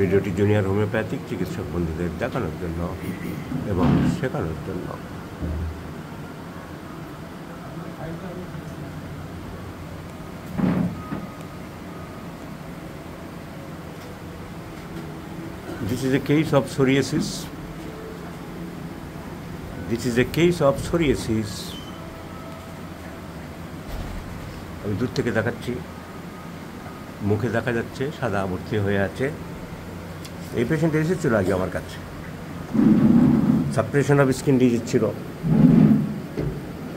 ভিডিওটি junior homeopathic চিকিৎসক বন্ধুদের দেখানোর জন্য এবং শেখানোর জন্য। This is a case of psoriasis. This is a case of psoriasis. আমি দূর থেকে দেখাচ্ছি, মুখে দেখা যাচ্ছে সাদা আবর্তি হয়ে আছে। এই পেশেন্ট এসেছিল আগে আমার কাছে, সাপ্রেশন অফ স্কিন ডিজিজ ছিল,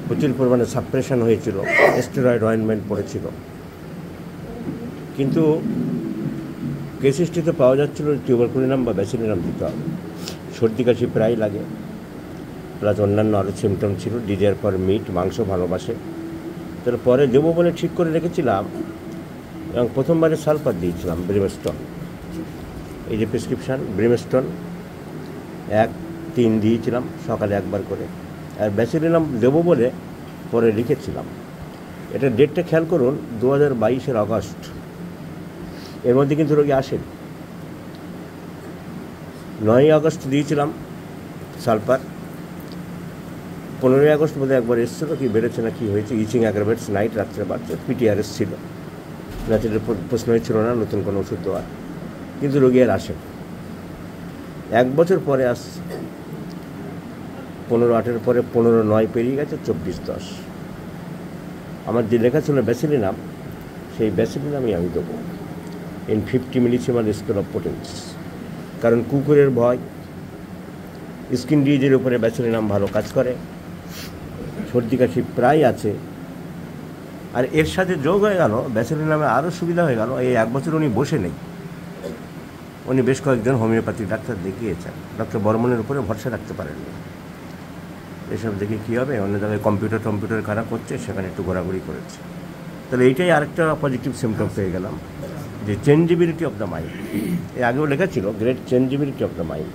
প্রচুর পরিমাণে সাপ্রেশন হয়েছিল, স্টেরয়েড অয়েন্টমেন্ট পড়েছিল, কিন্তু কেস হিস্ট্রিতে পাওয়া যাচ্ছিল টিউবারকুলিনাম বা ব্যাসিলিনাম দিতে হবে। সর্দি কাশি প্রায় লাগে, প্লাস অন্যান্য আরও সিমটম ছিল। ডিজায়ার ফর মিট, মাংস ভালোবাসে। তাহলে পরে দেবো বলে ঠিক করে রেখেছিলাম এবং প্রথমবারে সালফার দিয়েছিলাম, ব্রিমস্টোন। এই যে প্রেসক্রিপশান, ব্রিমস্টোন 1-3 দিয়েছিলাম সকালে একবার করে। আর ব্যাসিলিনাম দেবো বলে পরে লিখেছিলাম। এটা ডেটটা খেয়াল করুন, 2022 আগস্ট। এর মধ্যে কিন্তু রোগী আসেন। 9 আগস্ট দিয়েছিলাম সালফার। 15 আগস্ট বোধহয় একবার এসেছিল, কি বেড়েছে না কি হয়েছে, ইচিং অ্যাগ্রাভেটস নাইট, রাত্রে বাড়ছে, পিটিআরএস ছিল, ন্যাচারাল প্রশ্নই ছিল না নতুন কোনো ওষুধ দেওয়ার, কিন্তু রোগী আর আসেন। 1 বছর পরে আসছে, 15/8 পরে 15/9 পেরিয়ে গেছে, 24/10। আমার যে লেখা ছিল ব্যাসিলিনাম, সেই ব্যাসিলিনামই আমি দেবো ইন 50 মিলিসিমাল স্কেল অফ পোটেন্স। কারণ কুকুরের ভয়, স্কিন ডিজিজের উপরে ব্যাসিলিনাম ভালো কাজ করে, সর্দি কাশি প্রায় আছে। আর এর সাথে যোগ হয়ে গেল ব্যাসিলিনামে আরও সুবিধা হয়ে গেল, এই 1 বছর উনি বসে নেই, উনি বেশ কয়েকজন হোমিওপ্যাথিক ডাক্তার দেখিয়েছেন। ডক্টর বর্মনের উপরে ভরসা রাখতে পারেননি। এসব দেখে কী হবে, অন্য জায়গায় কম্পিউটার খারাপ হচ্ছে, সেখানে একটু ঘোরাঘুরি করেছে। তাহলে এইটাই আরেকটা পজিটিভ সিমটম পেয়ে গেলাম, যে চেঞ্জেবিলিটি অফ দ্য মাইন্ড। এর আগেও লেখা ছিল great চেঞ্জেবিলিটি of the mind.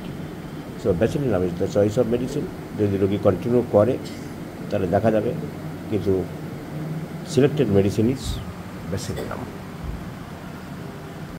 So Bacillinum is the choice of medicine. যদি রোগী কন্টিনিউ করে তাহলে দেখা যাবে, কিন্তু সিলেক্টেড মেডিসিন ইজ ব্যাসিলিনাম।